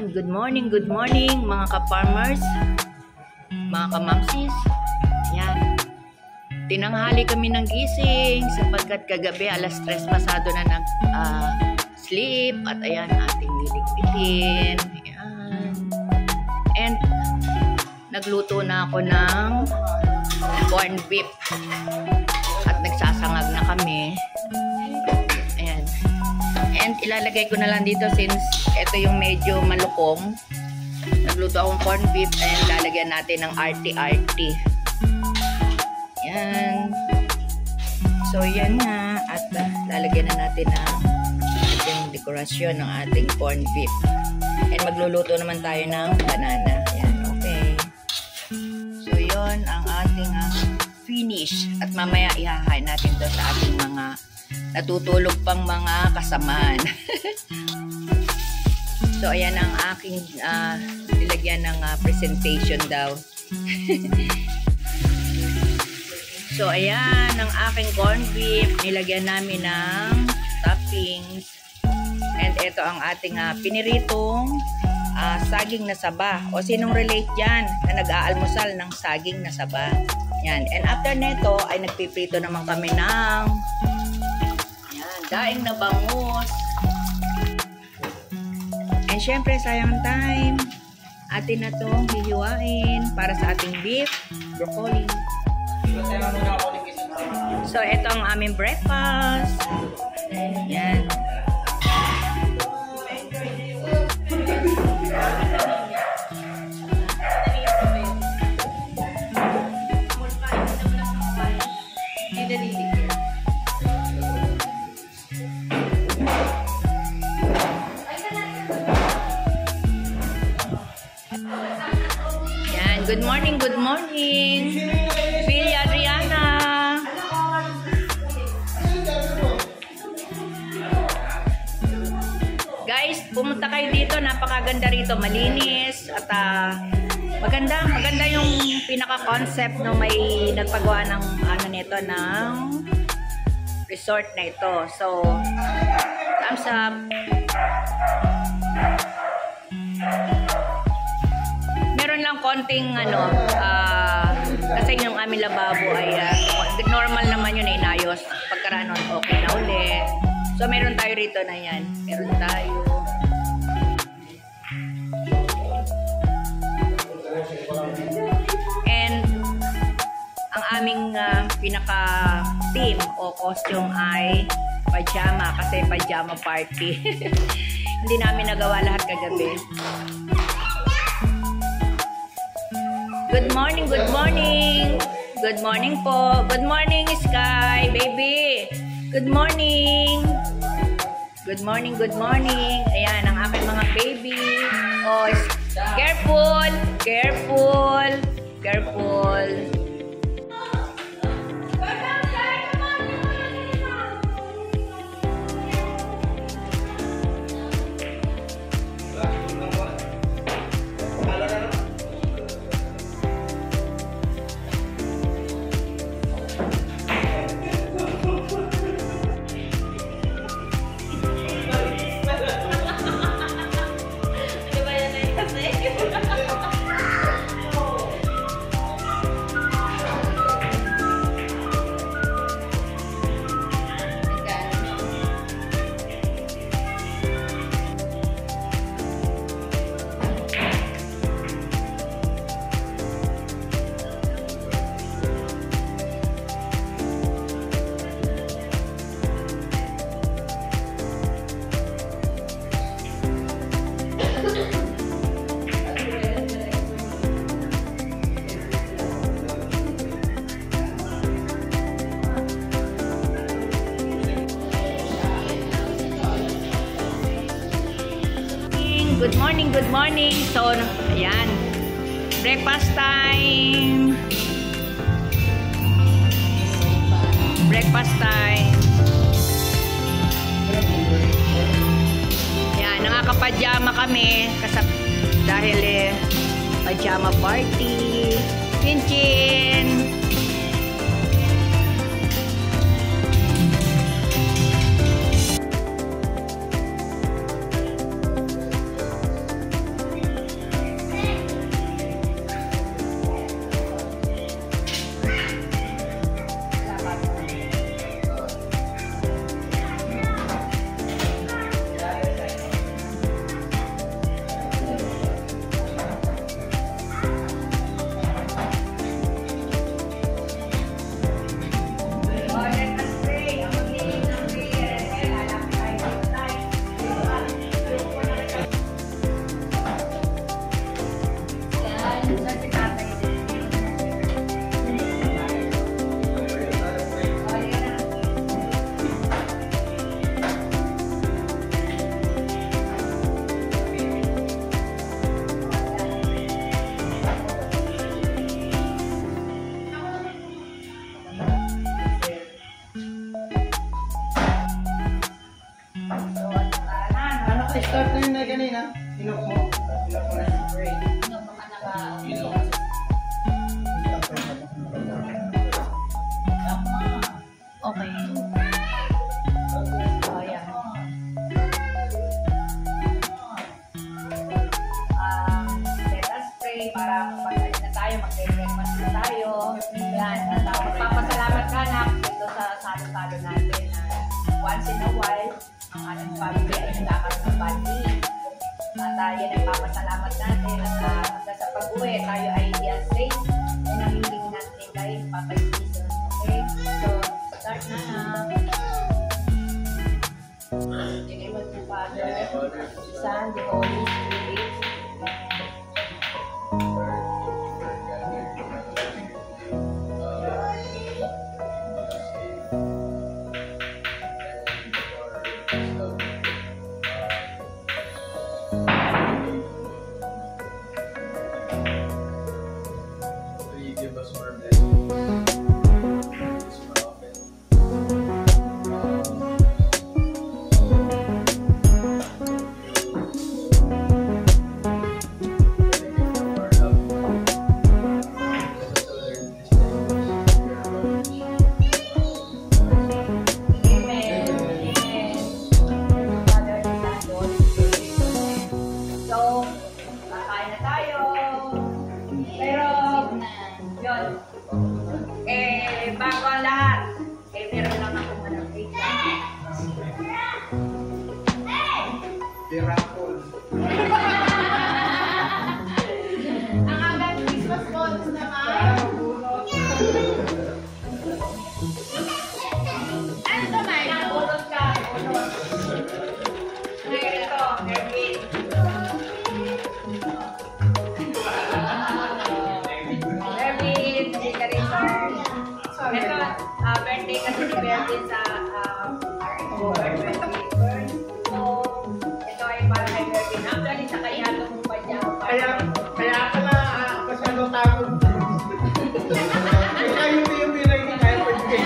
Good morning mga ka-farmers, mga ka-mamsis. Ayan. Tinanghali kami ng gising sapagkat kagabi alas 3 pasado na nag-sleep at ayan ating liligpitin. Ayan. And nagluto na ako ng corn beef at nagsasangag na kami. Ayan. And ilalagay ko na lang dito since ito yung medyo malukong. Nagluto akong corn beef and lalagyan natin ng arti-arti. Yan. So yan na at lalagyan na natin ng ating dekorasyon ng ating corn beef. And magluluto naman tayo ng banana. Yan, okay. So yon ang ating finish at mamaya ihahain natin to sa ating mga natutulog pang mga kasamaan. So, ayan ang aking nilagyan ng presentation daw. So, ayan ang aking corn beef. Nilagyan namin ng toppings. And ito ang ating piniritong saging na saba. O sinong relate dyan na nag-aalmusal ng saging na saba? Yan. And after neto ay nagpiprito naman kami ng daing na bangus. And syempre, sayang time. Atin na itong hihiwain para sa ating beef, broccoli. So, ito ang aming breakfast. Yan. Good morning. Philly Adriana. Guys, pumunta kayo dito. Napakaganda rito. Malinis. At maganda yung pinaka-concept no, may nagpagawa ng nito ng resort na ito. So, thumbs up. Meron lang konting kasi yung aming lababo ay normal naman yun, inayos. Pagkaraan nun, okay na ulit. So, meron tayo rito na yan. Meron tayo. And, ang aming pinaka-team o costume ay pajama kasi pajama party. Hindi namin nagawa lahat kagabi. Good morning. Good morning po. Good morning, Sky, baby. Good morning. Good morning. Ayan, ang aking mga baby. Oh, careful. Good morning. So, ayan. Breakfast time. Ayan, nakakapajama kami dahil pajama party. Chin-chin. Start na yun na kanina. Inok mo. Inok mo na. Okay. Oh, yan. Let us pray para magsalit na tayo, mag-breakfast na tayo. Yan. At magpapasalamat ka na dito sa salo-salo natin na once in a while, ang ating family ay nagkakaroon ng bonding. At yan ay papasalamat natin at hanggang sa pag-uwi, tayo ay safe. Yan ang hiling natin kay Papa Jesus. Okay? So, start na na. In the name of the Father, the Son, the Holy Spirit. Give us more blessings. Bago ang lahat, meron lang ako manapit. Miracle. Ang agad Christmas bonus naman. Ano to, May? Ulot ka, ulot. Ngayon ito, Mervin. Mervin, hindi ka rin, sir. Ito, birthday kasi ni Mervin sa birthday. So, ito ay para kay Mervin. Actually, sa kanya itong pajama. Kaya pala masyadong takot. Kaya yung binay ni kaya pwede.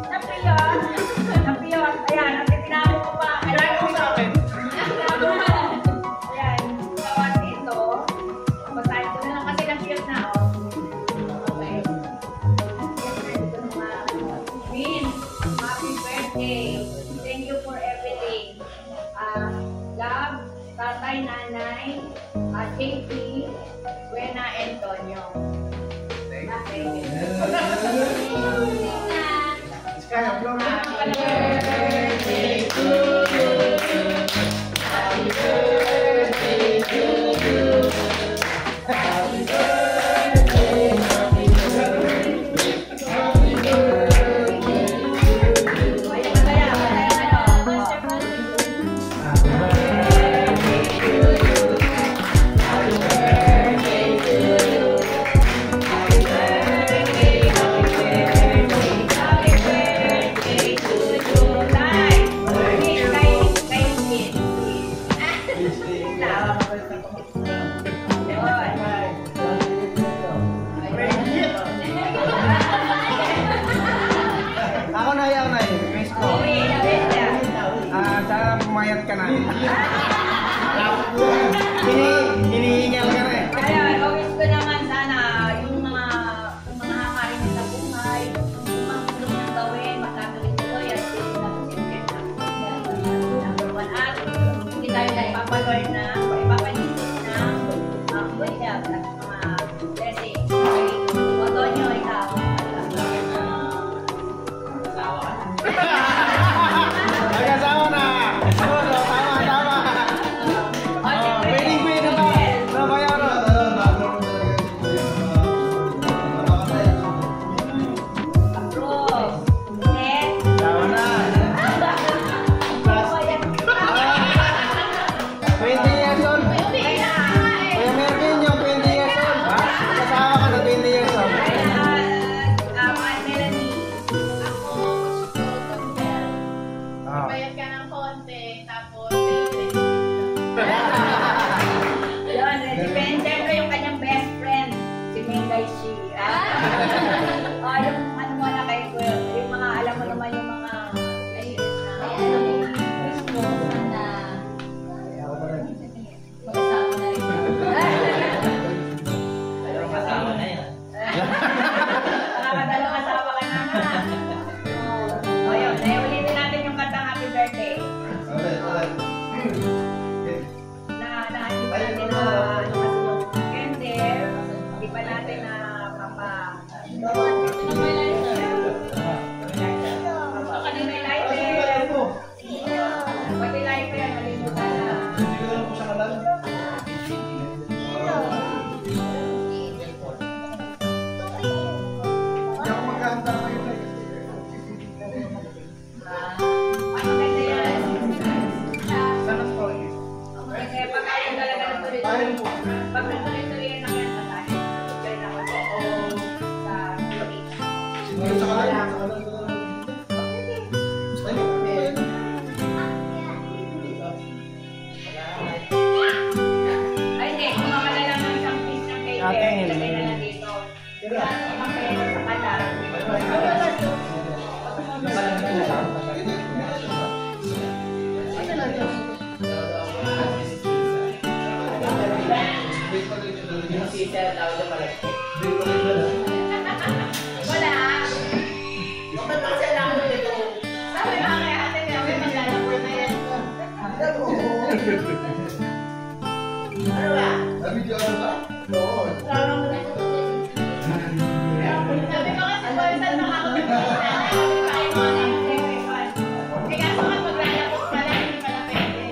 Napiyot. Napiyot. Ayan, natitinamo ko pa. Kaya ko sa akin. Ayan, gawat dito. Basahin ko na lang kasi napiyot na, oh. Okay. Vince, happy birthday. Thank you for everything. Love, tatay, nanay, JP, Buena, Antonio. Thank you. Kaya vlog na. Happy birthday to you. Happy birthday to you. Happy birthday, happy birthday, happy birthday to you. Ay, masaya, masaya, Happy birthday to you. Happy birthday to you. Happy birthday, happy birthday, happy birthday to you. Tay, kay Kid. Ako na yan na eh. Miss ko. Sana pumayat ka na. Hinihingal ka na eh. Kaya, always ko naman sana yung mga hangarin sa buhay, yung mga gusto mong gawin, magkatuloy-tuloy at siyempre number one at hindi tayo na ipapalord na ipapanisip na good health at mga blessings. Okay? Oto nyo, ikaw. Nag-asawa na. Tama. Oh, siyempre, Pwede ba? Nabayaran O yun, ulitin natin yung kantang happy birthday. Na-achieve natin na ano kasi yung candle. Hindi pa natin na kanina yung lighter. Pati lighter, nalimutan na. Pag nagtuloy-tuloy na kaya sa tayo, join ako sa ay, hindi. Kung makalala ng isang piece ng paper, ilagay na lang dito. Diba? Ang pera sa kala. Wala. Sabi mga kaya ate niya, may maglalapot na yan. Ano ba? Sabi ko kasi po, saan makakapit? Kaya kaso nga maglalapot pala, hindi pala pwede.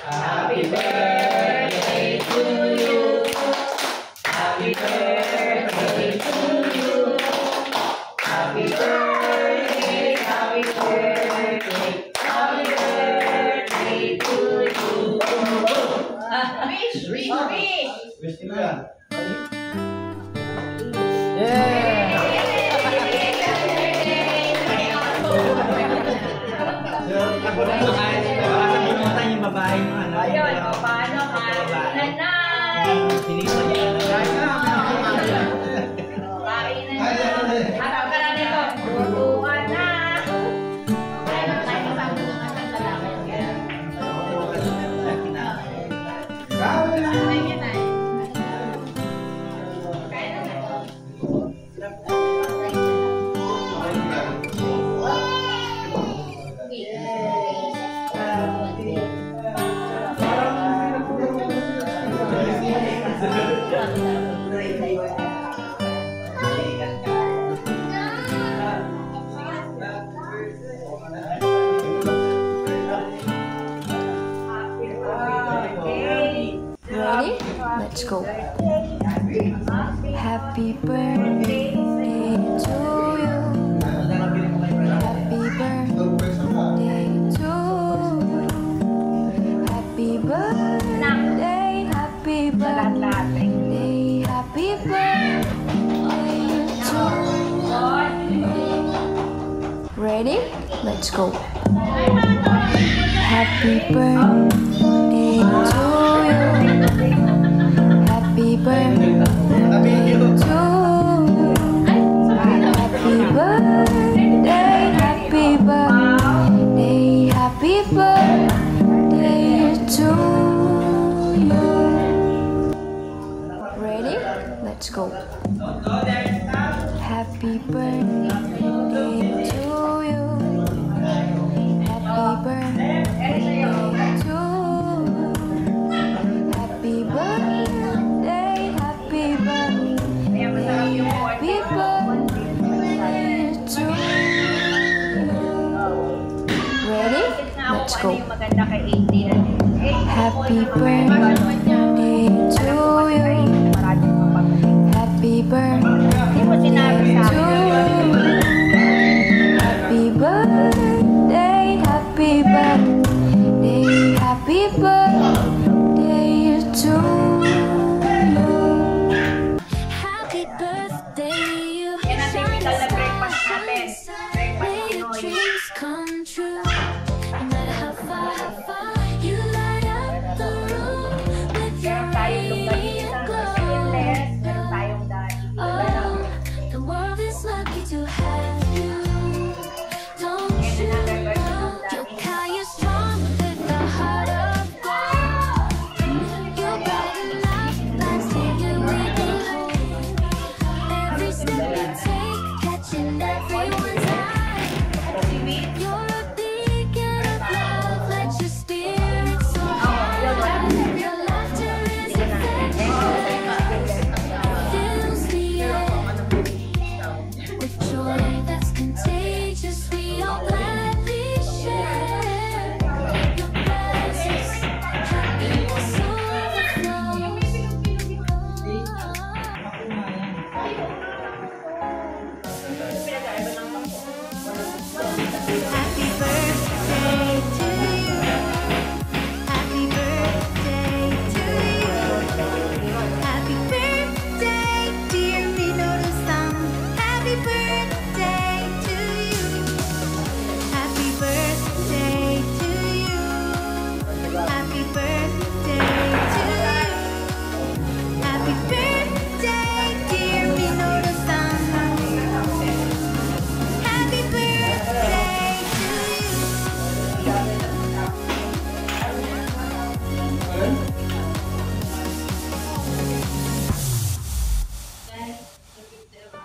Happy birthday to you. Happy birthday to you. Happy birthday, happy birthday, happy birthday to you. Wish, wish, wish. Wish ko na. Ayun, paano ka? Nanay! Kain na na. Harap ka na nito. Lutuan na. Ready? Let's go. Happy birthday to you. Happy birthday to you. Happy birthday, happy birthday, happy birthday to you. Ready? Let's go. Happy birthday to you. Happy birthday to you. Happy birthday, happy birthday, happy birthday to you. Ready? Let's go. Happy birthday to you. Happy birthday to you. Happy birthday, happy birthday, happy birthday to you. Ready? Let's go. Maganda kay 18. Happy birthday to you. Happy birthday to you. Happy birthday, happy birthday, happy birthday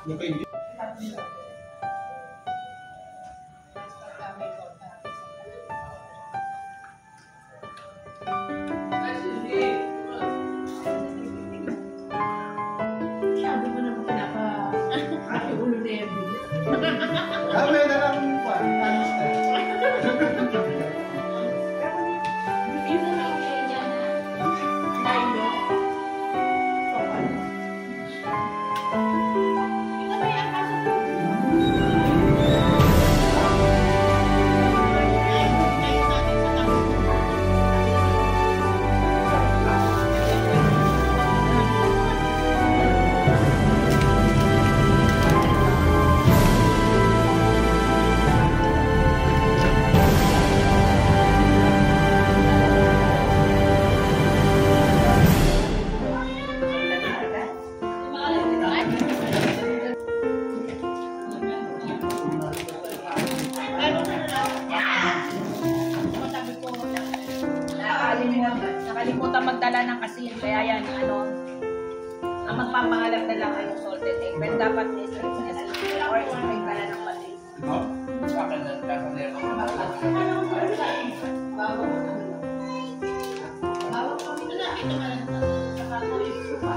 Masyado mo naman pinaka-ulo na yan. Kami na lang po. Yung mga kaya niya na Nilo. Ito ba yung kaso ko? Ngayon natin sa kaso. Nakalimutan magdala ng asin. Kaya yan, ang magpapangalap na lang ay yung salted egg. Pero dapat may salted egg or may dala ng patis. Bawang kami na. Ito ka lang. Saka ko yung supa.